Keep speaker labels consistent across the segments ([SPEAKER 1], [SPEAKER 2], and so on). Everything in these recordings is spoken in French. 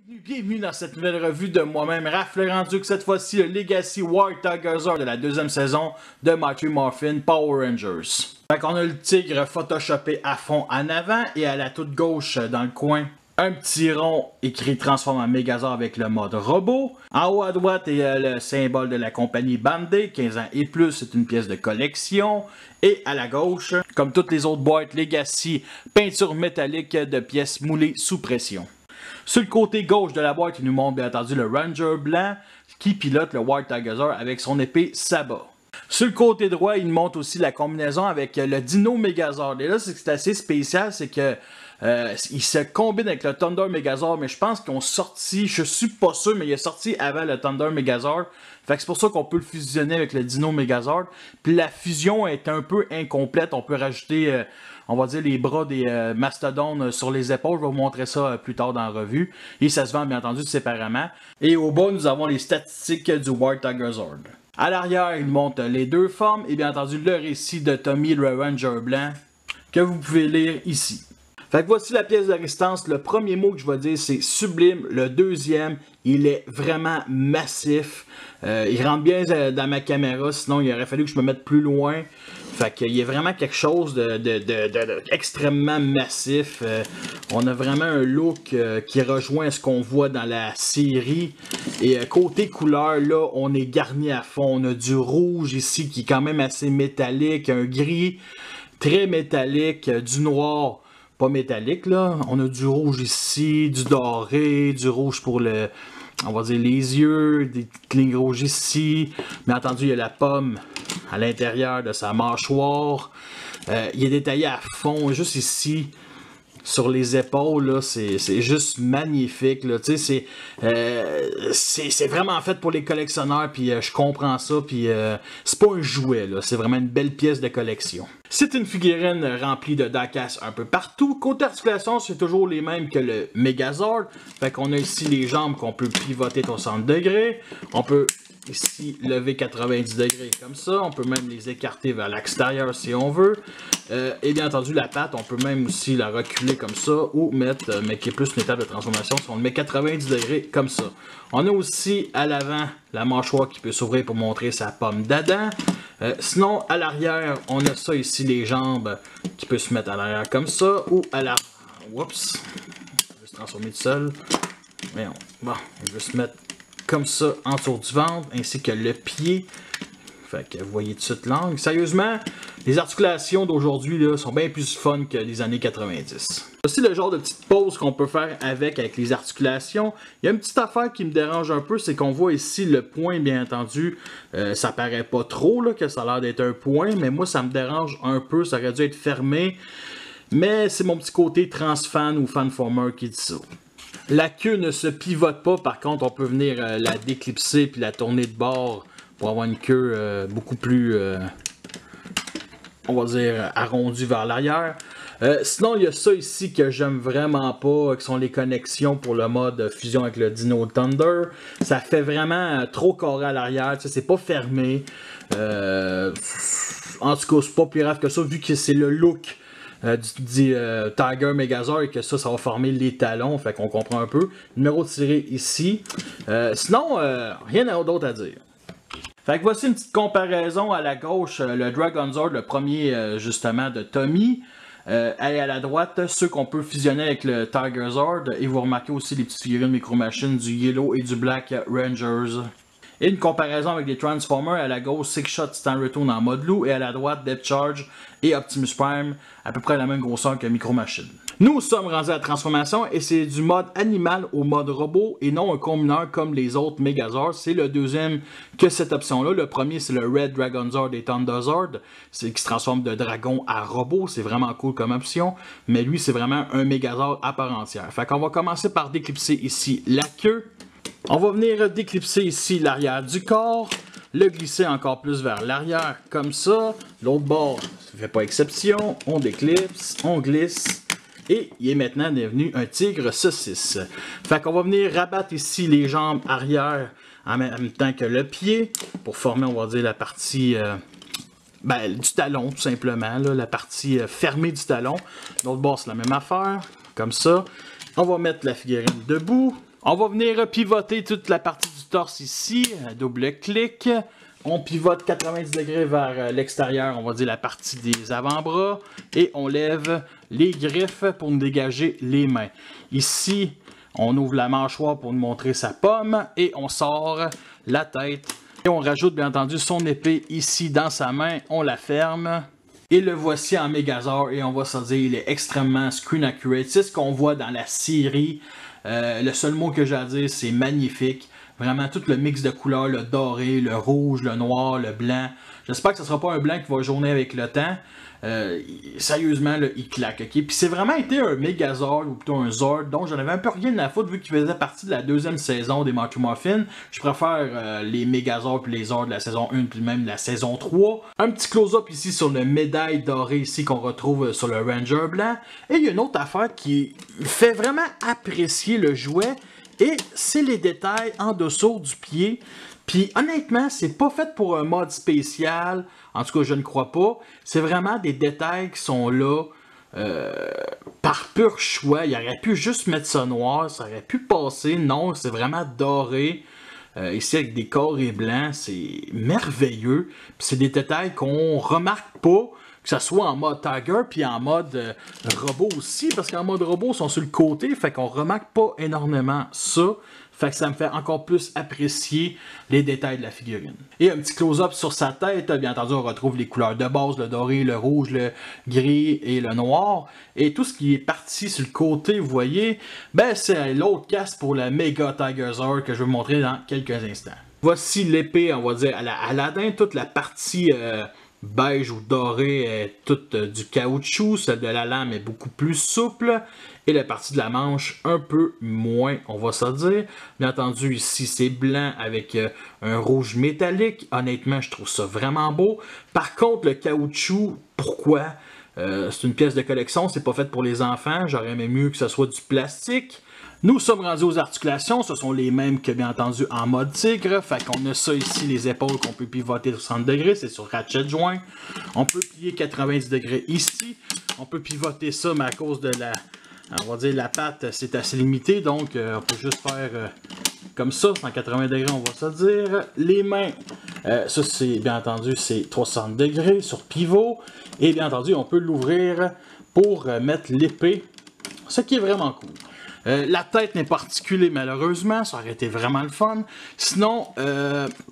[SPEAKER 1] Bienvenue dans cette nouvelle revue de moi-même, Raph le Grand-Duc, cette fois-ci le Legacy Warthog de la deuxième saison de Mighty Morphin Power Rangers. Fait qu'on a le tigre photoshopé à fond en avant et à la toute gauche dans le coin, un petit rond écrit transforme en Megazord avec le mode robot. En haut à droite, il y a le symbole de la compagnie Bandai, 15 ans et plus, c'est une pièce de collection. Et à la gauche, comme toutes les autres boîtes Legacy, peinture métallique de pièces moulées sous pression. Sur le côté gauche de la boîte, il nous montre bien entendu le Ranger blanc qui pilote le Warthog avec son épée Saba. Sur le côté droit, il nous montre aussi la combinaison avec le Dino Megazord. Et là, c'est assez spécial, c'est que il se combine avec le Thunder Megazord, mais je pense qu'ils ont sorti, je suis pas sûr, mais il est sorti avant le Thunder Megazord. Fait que c'est pour ça qu'on peut le fusionner avec le Dino Megazord. Puis la fusion est un peu incomplète, on peut rajouter, on va dire, les bras des mastodons sur les épaules. Je vais vous montrer ça plus tard dans la revue. Et ça se vend bien entendu séparément. Et au bas, nous avons les statistiques du Warthog Zord. À l'arrière, il montre les deux formes et bien entendu le récit de Tommy le Ranger blanc que vous pouvez lire ici. Fait que voici la pièce de résistance. Le premier mot que je vais dire, c'est sublime. Le deuxième, il est vraiment massif. Il rentre bien dans ma caméra, sinon il aurait fallu que je me mette plus loin. Fait qu'il y a vraiment quelque chose de extrêmement massif. On a vraiment un look qui rejoint ce qu'on voit dans la série. Et côté couleur, là, on est garni à fond. On a du rouge ici qui est quand même assez métallique, un gris très métallique, du noir. Pas métallique là, on a du rouge ici, du doré, du rouge pour le, on va dire les yeux, des lignes rouges ici. Bien entendu, il y a la pomme à l'intérieur de sa mâchoire. Il est détaillé à fond, juste ici, sur les épaules, là, c'est juste magnifique. Là. C'est vraiment fait pour les collectionneurs, puis je comprends ça, puis c'est pas un jouet, c'est vraiment une belle pièce de collection. C'est une figurine remplie de die-cast un peu partout. Côté articulation, c'est toujours les mêmes que le Megazord. Fait qu'on a ici les jambes qu'on peut pivoter 60 degrés. On peut ici lever 90 degrés comme ça. On peut même les écarter vers l'extérieur si on veut. Et bien entendu, la patte, on peut même aussi la reculer comme ça ou mettre, mais qui est plus une étape de transformation, si on le met 90 degrés comme ça. On a aussi à l'avant la mâchoire qui peut s'ouvrir pour montrer sa pomme d'Adam. Sinon, à l'arrière, on a ça ici, les jambes qui peuvent se mettre à l'arrière comme ça ou à la... Oups! On va se transformer tout seul. Mais bon, on va se mettre comme ça en dessous du ventre, ainsi que le pied. Fait que vous voyez tout de suite l'angle. Sérieusement, les articulations d'aujourd'hui sont bien plus fun que les années 90. Aussi le genre de petite pause qu'on peut faire avec les articulations. Il y a une petite affaire qui me dérange un peu, c'est qu'on voit ici le point, bien entendu. Ça paraît pas trop là, que ça a l'air d'être un point, mais moi ça me dérange un peu, ça aurait dû être fermé. Mais c'est mon petit côté transfan ou fanformer qui dit ça. La queue ne se pivote pas, par contre on peut venir la déclipser puis la tourner de bord pour avoir une queue beaucoup plus, on va dire, arrondie vers l'arrière. Sinon, il y a ça ici que j'aime vraiment pas, qui sont les connexions pour le mode fusion avec le Dino Thunder. Ça fait vraiment trop carré à l'arrière, c'est pas fermé. En tout cas, c'est pas plus grave que ça, vu que c'est le look du Tiger Megazord et que ça va former les talons, fait qu'on comprend un peu. Numéro tiré ici. Sinon, rien d'autre à dire. Fait que voici une petite comparaison à la gauche, le Dragon Zord, le premier justement de Tommy. Et à la droite, ceux qu'on peut fusionner avec le Tiger Zord. Et vous remarquez aussi les petites figurines Micro Machines du Yellow et du Black Rangers. Et une comparaison avec les Transformers, à la gauche, Six Shot Stand Return en mode loup, et à la droite, Depth Charge et Optimus Prime, à peu près la même grosseur que Micro Machine. Nous sommes rendus à la transformation, et c'est du mode animal au mode robot, et non un combineur comme les autres Megazords. C'est le deuxième que cette option-là. Le premier, c'est le Red Dragon Zord et Thunder Zord, c'est qui se transforme de dragon à robot. C'est vraiment cool comme option, mais lui, c'est vraiment un Megazord à part entière. Fait qu'on va commencer par déclipser ici la queue. On va venir déclipser ici l'arrière du corps, le glisser encore plus vers l'arrière, comme ça. L'autre bord ne fait pas exception. On déclipse, on glisse. Et il est maintenant devenu un tigre saucisse. Fait qu'on va venir rabattre ici les jambes arrière en même temps que le pied, pour former, on va dire, la partie du talon, tout simplement. Là, la partie fermée du talon. L'autre bord, c'est la même affaire, comme ça. On va mettre la figurine debout. On va venir pivoter toute la partie du torse ici, double clic. On pivote 90 degrés vers l'extérieur, on va dire la partie des avant-bras. Et on lève les griffes pour nous dégager les mains. Ici, on ouvre la mâchoire pour nous montrer sa pomme. Et on sort la tête. Et on rajoute bien entendu son épée ici dans sa main. On la ferme. Et le voici en Megazord. Et on va se dire, il est extrêmement screen accurate. C'est ce qu'on voit dans la série. Le seul mot que j'ai à dire, c'est magnifique. Vraiment, tout le mix de couleurs, le doré, le rouge, le noir, le blanc. J'espère que ce ne sera pas un blanc qui va jaunir avec le temps. Sérieusement, là, il claque. Okay? Puis c'est vraiment été un Megazord, ou plutôt un Zord, dont j'en avais un peu rien à foutre vu qu'il faisait partie de la deuxième saison des Mighty Morphin. Je préfère les Megazords puis les Zords de la saison 1 puis même de la saison 3. Un petit close-up ici sur le médaille doré ici qu'on retrouve sur le Ranger blanc. Et il y a une autre affaire qui fait vraiment apprécier le jouet. Et c'est les détails en dessous du pied. Puis honnêtement, c'est pas fait pour un mode spécial. En tout cas, je ne crois pas. C'est vraiment des détails qui sont là par pur choix. Il aurait pu juste mettre ça noir. Ça aurait pu passer. Non, c'est vraiment doré. Ici, avec des carrés blancs. C'est merveilleux. Puis c'est des détails qu'on remarque pas. Que ce soit en mode Tiger, puis en mode robot aussi, parce qu'en mode robot, ils sont sur le côté, fait qu'on remarque pas énormément ça. Fait que ça me fait encore plus apprécier les détails de la figurine. Et un petit close-up sur sa tête, bien entendu, on retrouve les couleurs de base, le doré, le rouge, le gris et le noir. Et tout ce qui est parti sur le côté, vous voyez, ben c'est l'autre casque pour la Mega Tiger Zord que je vais vous montrer dans quelques instants. Voici l'épée, on va dire, à la Aladdin, toute la partie... beige ou doré est toute du caoutchouc, celle de la lame est beaucoup plus souple et la partie de la manche un peu moins, on va se dire. Bien entendu, ici c'est blanc avec un rouge métallique. Honnêtement, je trouve ça vraiment beau. Par contre, le caoutchouc, pourquoi? C'est une pièce de collection, c'est pas fait pour les enfants. J'aurais aimé mieux que ce soit du plastique. Nous sommes rendus aux articulations, ce sont les mêmes que bien entendu en mode tigre. Fait qu'on a ça ici, les épaules qu'on peut pivoter de 60 degrés, c'est sur ratchet joint. On peut plier 90 degrés ici. On peut pivoter ça, mais à cause de la, on va dire la patte, c'est assez limité. Donc on peut juste faire comme ça, 180 degrés on va se dire. Les mains, ça c'est bien entendu, c'est 360 degrés sur pivot. Et bien entendu, on peut l'ouvrir pour mettre l'épée, ce qui est vraiment cool. La tête n'est pas articulée malheureusement, ça aurait été vraiment le fun. Sinon,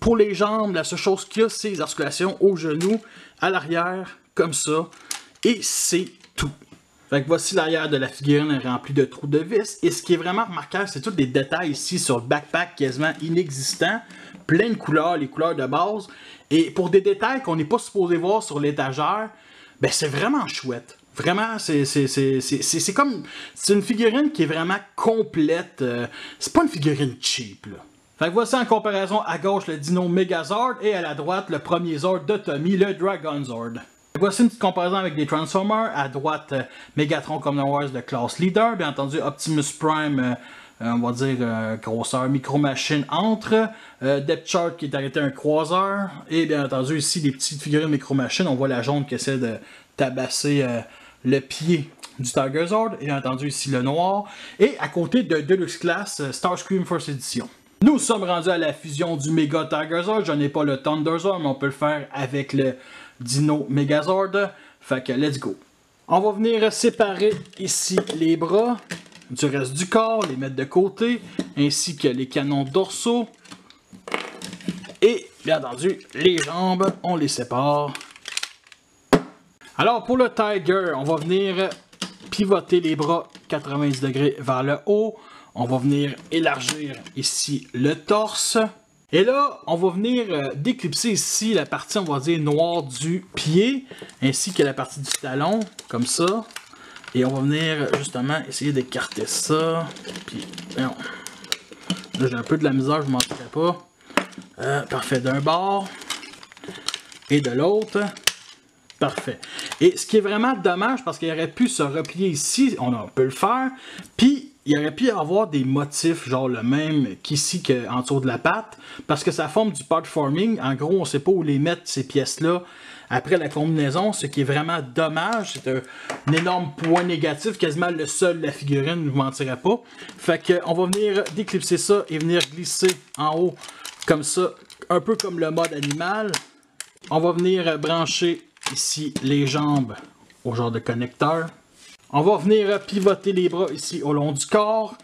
[SPEAKER 1] pour les jambes, la seule chose qu'il y a, c'est les articulations au genou, à l'arrière, comme ça. Et c'est tout. Fait que voici l'arrière de la figurine remplie de trous de vis. Et ce qui est vraiment remarquable, c'est tous des détails ici sur le backpack quasiment inexistants. Plein de couleurs, les couleurs de base. Et pour des détails qu'on n'est pas supposé voir sur l'étagère, ben c'est vraiment chouette. Vraiment, c'est comme... C'est une figurine qui est vraiment complète. C'est pas une figurine cheap, là. Fait que voici en comparaison à gauche le Dino Megazord et à la droite le premier Zord de Tommy, le Dragon Zord. Voici une petite comparaison avec des Transformers. À droite, Megatron Common Wars de classe leader. Bien entendu, Optimus Prime, on va dire grosseur micro-machine entre. Depth Chart qui est arrêté un croiseur. Et bien entendu, ici, des petites figurines micro-machines. On voit la jaune qui essaie de tabasser le pied du Tiger Zord. Et bien entendu, ici, le noir. Et à côté de Deluxe Class, Starscream First Edition. Nous sommes rendus à la fusion du Mega Tiger Zord. Je n'ai pas le Thunder Zord, mais on peut le faire avec le Dino Megazord. Fait que let's go. On va venir séparer ici les bras du reste du corps, les mettre de côté, ainsi que les canons dorsaux. Et bien entendu, les jambes, on les sépare. Alors pour le Tiger, on va venir pivoter les bras 90 degrés vers le haut. On va venir élargir ici le torse. Et là, on va venir déclipser ici la partie, on va dire, noire du pied, ainsi que la partie du talon, comme ça. Et on va venir justement essayer d'écarter ça. Puis, non. Là, j'ai un peu de la misère, je ne m'en ferai pas. Parfait, d'un bord et de l'autre. Parfait. Et ce qui est vraiment dommage, parce qu'il aurait pu se replier ici, on peut le faire. Puis, il aurait pu y avoir des motifs, genre le même qu'ici en dessous de la patte, parce que ça forme du part forming. En gros, on ne sait pas où les mettre, ces pièces-là, après la combinaison, ce qui est vraiment dommage. C'est un énorme point négatif, quasiment le seul de la figurine, je ne vous mentirais pas. Fait qu'on va venir déclipser ça et venir glisser en haut, comme ça, un peu comme le mode animal. On va venir brancher ici les jambes au genre de connecteur. On va venir pivoter les bras ici au long du corps,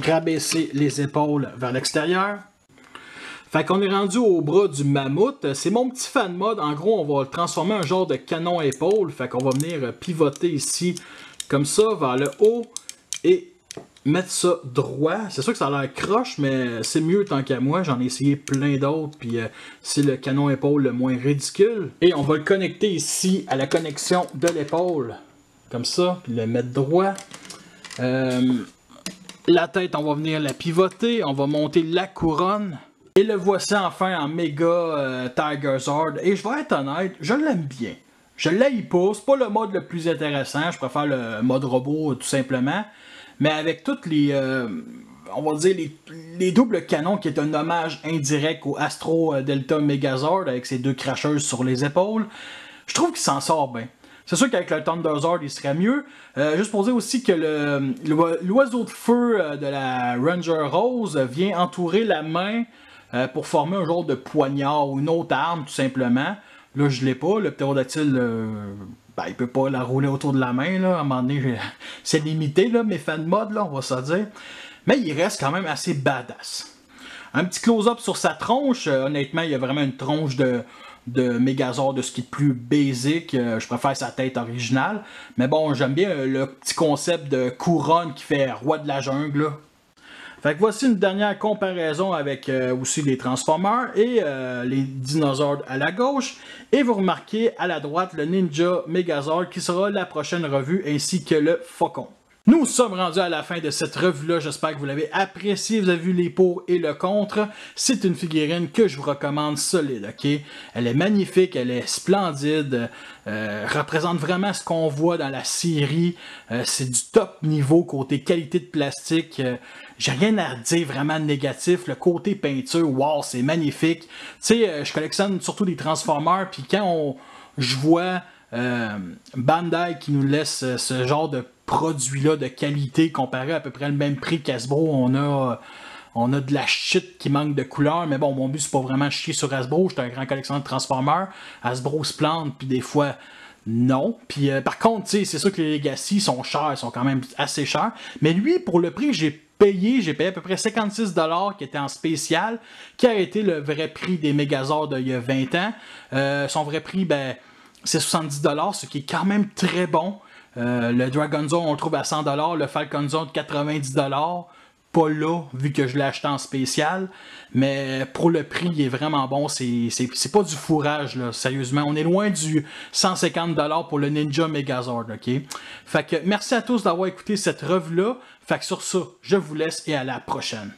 [SPEAKER 1] rabaisser les épaules vers l'extérieur. Fait qu'on est rendu au bras du mammouth. C'est mon petit fan mode. En gros, on va le transformer en genre de canon à épaule. Fait qu'on va venir pivoter ici comme ça vers le haut et mettre ça droit. C'est sûr que ça a l'air croche, mais c'est mieux tant qu'à moi. J'en ai essayé plein d'autres, puis c'est le canon épaule le moins ridicule. Et on va le connecter ici à la connexion de l'épaule. Comme ça, puis le mettre droit. La tête, on va venir la pivoter. On va monter la couronne. Et le voici enfin en méga Tigerzord. Et je vais être honnête, je l'aime bien. Je l'haïs pas. C'est pas le mode le plus intéressant. Je préfère le mode robot tout simplement. Mais avec toutes les... on va dire les doubles canons qui est un hommage indirect au Astro Delta Megazord avec ses deux cracheuses sur les épaules, je trouve qu'il s'en sort bien. C'est sûr qu'avec le Thunderzord, il serait mieux. Juste pour dire aussi que l'oiseau de feu de la Ranger Rose vient entourer la main pour former un genre de poignard ou une autre arme, tout simplement. Là, je l'ai pas. Le ptérodactyle, il peut pas la rouler autour de la main. Là. À un moment donné, c'est limité, là, mes fans mode, là, on va se dire. Mais il reste quand même assez badass. Un petit close-up sur sa tronche. Honnêtement, il y a vraiment une tronche de Megazord, de ce qui est plus basic. Je préfère sa tête originale. Mais bon, j'aime bien le petit concept de couronne qui fait roi de la jungle. Là. Fait que voici une dernière comparaison avec aussi les Transformers et les dinosaures à la gauche. Et vous remarquez à la droite le Ninja Megazord qui sera la prochaine revue ainsi que le Faucon. Nous sommes rendus à la fin de cette revue-là. J'espère que vous l'avez apprécié. Vous avez vu les pour et le contre. C'est une figurine que je vous recommande solide, ok? Elle est magnifique, elle est splendide. Représente vraiment ce qu'on voit dans la série. C'est du top niveau côté qualité de plastique. J'ai rien à dire vraiment de négatif. Le côté peinture, wow, c'est magnifique. Tu sais, je collectionne surtout des Transformers. Puis quand je vois Bandai qui nous laisse ce genre de produit-là de qualité comparé à peu près le même prix qu'Hasbro, on a de la shit qui manque de couleur, mais bon, mon but c'est pas vraiment chier sur Hasbro, j'étais un grand collectionneur de Transformers, Hasbro se plante, puis des fois non, puis par contre, c'est sûr que les Legacy sont chers, ils sont quand même assez chers, mais lui, pour le prix que j'ai payé à peu près 56$ qui était en spécial, qui a été le vrai prix des Megazords d'il y a 20 ans, son vrai prix, c'est 70$, ce qui est quand même très bon. Le Dragonzord, on le trouve à 100$. Le Falconzord, 90$. Pas là, vu que je l'ai acheté en spécial. Mais pour le prix, il est vraiment bon. C'est pas du fourrage, là. Sérieusement. On est loin du 150$ pour le Ninja Megazord, ok? Fait que merci à tous d'avoir écouté cette revue-là. Fait que sur ça, je vous laisse et à la prochaine.